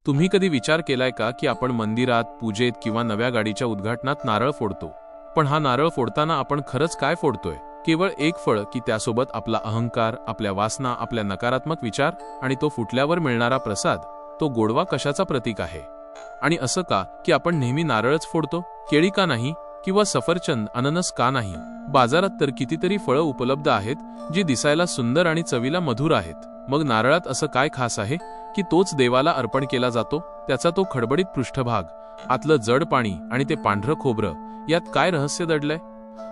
तुम्ही कधी विचार केलाय का की आपण मंदिरात, पूजेत किंवा नव्या गाडीच्या उद्घाटनात नारळ फोडतो, पण हा नारळ फोडताना आपण खरंच काय फोडतोय? केवळ एक फळ की त्यासोबत आपला अहंकार, आपल्या वासना, आपल्या नकारात्मक विचार आणि तो फुटल्यावर मिळणारा प्रसाद, तो गोडवा कशाचा प्रतीक आहे? आणि असं का की आपण नेहमी नारळच फोडतो? केळी का नाही? किंवा सफरचंद, अननस का नाही? बाजारात तर कितीतरी फळं उपलब्ध आहेत जी दिसायला सुंदर आणि चवीला मधुर आहेत. मग नारळात असं काय खास आहे की तोच देवाला अर्पण केला जातो? त्याचा तो खडबडीत पृष्ठभाग, आतलं जड पाणी आणि ते पांढरं खोबरं, यात काय रहस्य दडलंय?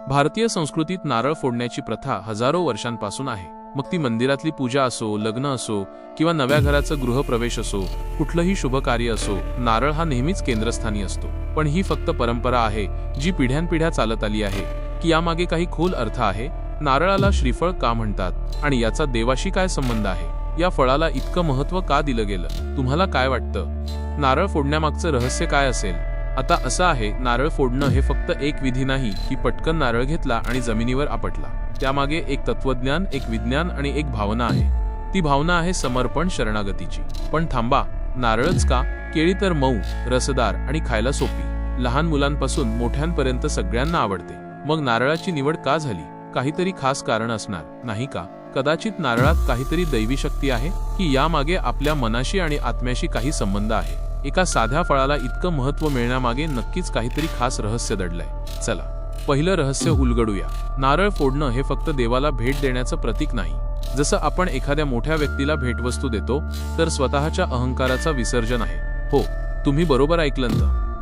भारतीय संस्कृतीत नारळ फोडण्याची प्रथा हजारो वर्षांपासून आहे. मग ती मंदिरातली पूजा असो, लग्न असो किंवा नव्या घराचं गृहप्रवेश असो, कुठलंही शुभ कार्य असो, नारळ हा नेहमीच केंद्रस्थानी असतो. पण ही फक्त परंपरा आहे जी पिढ्यानपिढ्या चालत आली आहे की यामागे काही खोल अर्थ आहे? नारळाला श्रीफळ का म्हणतात आणि याचा देवाशी काय संबंध आहे? या फळाला इतकं महत्त्व का दिलं गेलं? तुम्हाला काय वाटतं? नारळ फोडण्यामागचं रहस्य काय असेल? आता असं आहे, नारळ फोडणं हे फक्त एक विधी नाही की पटकन नारळ घेतला आणि जमिनीवर आपटला. त्यामागे एक तत्वज्ञान, एक विज्ञान आणि एक भावना आहे. ती भावना आहे समर्पण, शरणागतीची. पण थांबा, नारळच का? केळी तर मऊ, रसदार आणि खायला सोपी. लहान मुलांपासून मोठ्यांपर्यंत सगळ्यांना आवडते. मग नारळाची निवड का झाली? काहीतरी खास कारण असणार, नाही का? कदाचित नारळात काहीतरी दैवी शक्ती आहे की यामागे आपल्या मनाशी आणि आत्म्याशी काही संबंध आहे. एका साध्या फळाला इतकं महत्त्व मिळण्यामागे नक्कीच काहीतरी खास रहस्य दडलंय. चला, पहिलं रहस्य उलगडूया. नारळ फोडणं हे फक्त देवाला भेट देण्याचं प्रतीक नाही. जसं आपण एखाद्या मोठ्या व्यक्तीला भेटवस्तू देतो, तर स्वतःच्या अहंकाराचा विसर्जन आहे. हो, तुम्ही बरोबर ऐकलं.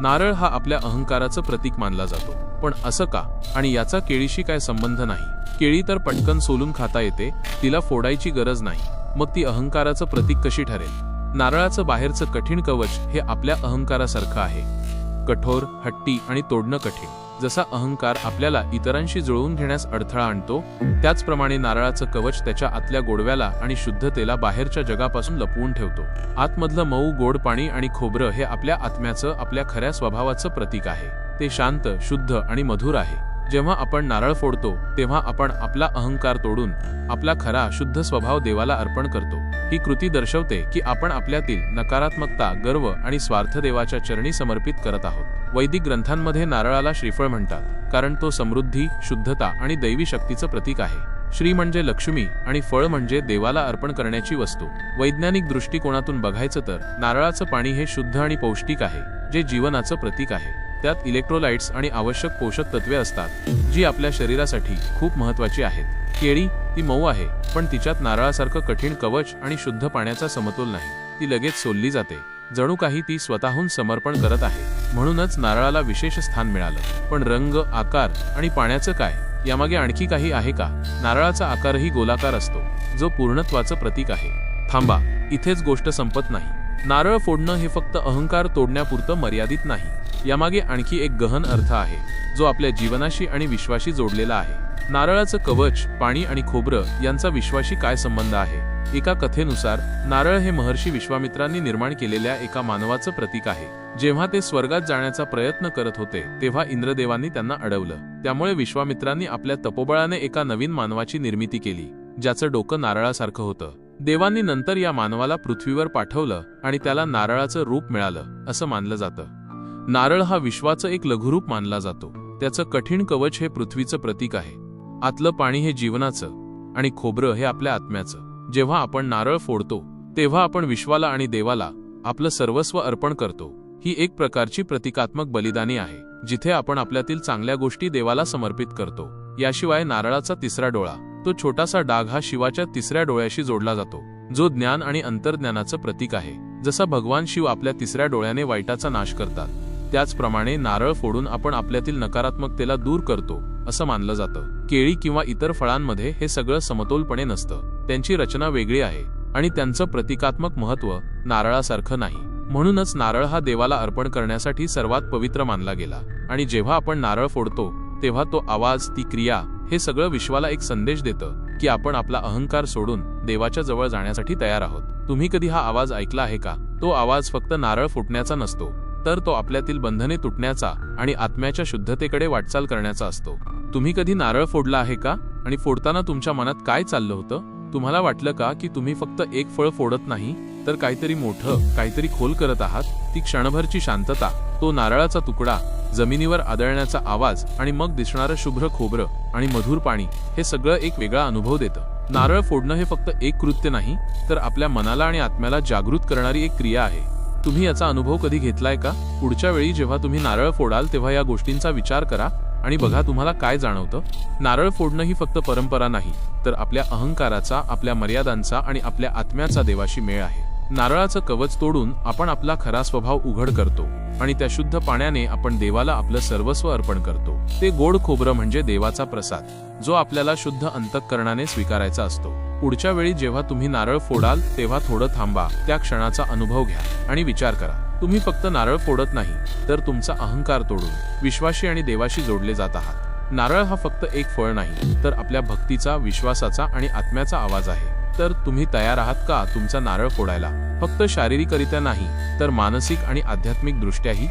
नारळ हा आपल्या अहंकाराचं प्रतीक मानला जातो. पण असं का? आणि याचा केळीशी काय संबंध नाही? केळी तर पटकन सोलून खाता येते, तिला फोडायची गरज नाही. मग ती अहंकाराचं प्रतीक कशी ठरेल? नारळाचं बाहेरचं कठीण कवच हे आपल्या अहंकारासारखं आहे. कठोर, हट्टी आणि तोडणं कठीण. जसा अहंकार आपल्याला इतरांशी जुळवून घेण्यास अडथळा आणतो, त्याचप्रमाणे नारळाचं कवच त्याच्या आतल्या गोडव्याला आणि शुद्धतेला बाहेरच्या जगापासून लपवून ठेवतो. आतमधलं मऊ, गोड पाणी आणि खोबरं हे आपल्या आत्म्याचं, आपल्या खऱ्या स्वभावाचं प्रतीक आहे. ते शांत, शुद्ध आणि मधुर आहे. जेव्हा आपण नारळ फोडतो तेव्हा आपण आपला अहंकार तोडून आपला खरा, शुद्ध स्वभाव देवाला अर्पण करतो. ही कृती दर्शवते की आपण आपल्यातील नकारात्मकता, गर्व आणि स्वार्थ देवाच्या चरणी समर्पित करत आहोत. वैदिक ग्रंथांमध्ये नारळाला श्रीफळ म्हणतात, कारण तो समृद्धी, शुद्धता आणि दैवी शक्तीचं प्रतीक आहे. श्री म्हणजे लक्ष्मी आणि फळ म्हणजे देवाला अर्पण करण्याची वस्तू. वैज्ञानिक दृष्टिकोनातून बघायचं तर नारळाचं पाणी हे शुद्ध आणि पौष्टिक आहे, जे जीवनाचं प्रतीक आहे. त्यात इलेक्ट्रोलाइट्स आणि आवश्यक पोषक तत्वे असतात, जी आपल्या शरीरासाठी खूप महत्त्वाची आहेत. केळी ती मऊ आहे, पण तिच्यात नारळासारखं कठीण कवच आणि शुद्ध पाण्याचा समतोल नाही. ती लगेच सोलली जाते, जणू काही ती स्वतःहून समर्पण करत आहे. म्हणूनच नारळाला विशेष स्थान मिळालं. पण रंग, आकार आणि पाण्याचं काय? यामागे आणखी काही आहे का? नारळाचा आकारही गोलाकार असतो, जो पूर्णत्वाचं प्रतीक आहे. थांबा, इथेच गोष्ट संपत नाही. नारळ फोडणं हे फक्त अहंकार तोडण्यापुरतं मर्यादित नाही. यामागे आणखी एक गहन अर्थ आहे, जो आपल्या जीवनाशी आणि विश्वाशी जोडलेला आहे. नारळाचं कवच, पाणी आणि खोबरं यांचा विश्वाशी काय संबंध आहे? एका कथेनुसार नारळ हे महर्षी विश्वामित्रांनी निर्माण केलेल्या एका मानवाचं प्रतीक आहे. जेव्हा ते स्वर्गात जाण्याचा प्रयत्न करत होते तेव्हा इंद्रदेवांनी त्यांना अडवलं. त्यामुळे विश्वामित्रांनी आपल्या तपोबळाने एका नवीन मानवाची निर्मिती केली, ज्याचं डोकं नारळासारखं होतं. देवांनी नंतर या मानवाला पृथ्वीवर पाठवलं आणि त्याला नारळाचं रूप मिळालं, असं मानलं जातं. नारळ हा विश्वाचं एक लघुरूप मानला जातो. त्याचं कठीण कवच हे पृथ्वीचं प्रतीक आहे. आतलं पाणी हे जीवनाचं आणि खोबरं हे आपल्या आत्म्याचं. जेव्हा आपण नारळ फोडतो तेव्हा आपण विश्वाला आणि देवाला आपलं सर्वस्व अर्पण करतो. ही एक प्रकारची प्रतिकात्मक बलिदानी आहे, जिथे आपण आपल्यातील चांगल्या गोष्टी देवाला समर्पित करतो. याशिवाय नारळाचा तिसरा डोळा, तो छोटासा डाग, हा शिवाच्या तिसऱ्या डोळ्याशी जोडला जातो, जो ज्ञान आणि अंतर्ज्ञानाचं प्रतीक आहे. जसा भगवान शिव आपल्या तिसऱ्या डोळ्याने वाईटाचा नाश करतात, त्याचप्रमाणे नारळ फोडून आपण आपल्यातील नकारात्मकतेला दूर करतो, असं मानलं जातं. केळी किंवा इतर फळांमध्ये हे सगळं समतोलपणे नसतं. त्यांची रचना वेगळी आहे आणि त्यांचं प्रतिकात्मक महत्त्व नारळासारखं नाही. म्हणूनच नारळ हा देवाला अर्पण करण्यासाठी सर्वात पवित्र मानला गेला. आणि जेव्हा आपण नारळ फोडतो तेव्हा तो आवाज, ती क्रिया, हे सगळं विश्वाला एक संदेश देतं की आपण आपला अहंकार सोडून देवाच्या जवळ जाण्यासाठी तयार आहोत. तुम्ही कधी हा आवाज ऐकला आहे का? तो आवाज फक्त नारळ फुटण्याचा नसतो, तर तो आपल्यातील बंधने तुटण्याचा आणि आत्म्याच्या शुद्धतेकडे वाटचाल करण्याचा असतो. तुम्ही कधी नारळ फोडला आहे का? आणि फोडताना तुमच्या मनात काय चाललं होतं? तुम्हाला वाटलं का की तुम्ही फक्त एक फळ फोडत नाही, तर काहीतरी मोठं, काहीतरी खोल करत आहात. ती क्षणभरची शांतता, तो नारळाचा तुकडा, जमिनीवर आदळण्याचा आवाज आणि मग दिसणारं शुभ्र खोबरं आणि मधुर पाणी, हे सगळं एक वेगळा अनुभव देतं. नारळ फोडणं हे फक्त एक कृत्य नाही, तर आपल्या मनाला आणि आत्म्याला जागृत करणारी एक क्रिया आहे. तुम्ही याचा अनुभव कधी घेतलाय का? पुढच्या वेळी जेव्हा तुम्ही नारळ फोडाल तेव्हा या गोष्टींचा विचार करा आणि बघा तुम्हाला काय जाणवतं. नारळ फोडणं ही फक्त परंपरा नाही, तर आपल्या अहंकाराचा, आपल्या मर्यादांचा आणि आपल्या आत्म्याचा देवाशी मेळ आहे. नारळाचं कवच तोडून आपण आपला खरा स्वभाव उघड करतो आणि त्या शुद्ध पाण्याने आपण देवाला आपलं सर्वस्व अर्पण करतो. ते गोड खोबरं म्हणजे देवाचा प्रसाद, जो आपल्याला शुद्ध अंतःकरणाने स्वीकारायचा असतो. पुढच्या वेळी जेव्हा तुम्ही नारळ फोडाल तेव्हा थोडं थांबा, त्या क्षणाचा अनुभव घ्या आणि विचार करा. तुम्ही फक्त नारळ फोडत नाही, तर तुमचा अहंकार तोडून विश्वाशी आणि देवाशी जोडले जात आहात. नारळ हा फक्त एक फळ नाही, तर आपल्या भक्तीचा, विश्वासाचा आणि आत्म्याचा आवाज आहे. तर तुम्ही तयार आहात का तुमचा नारळ फोडायला? फक्त शारीरिकरित्या नाही, तर मानसिक आणि आध्यात्मिक दृष्ट्याही.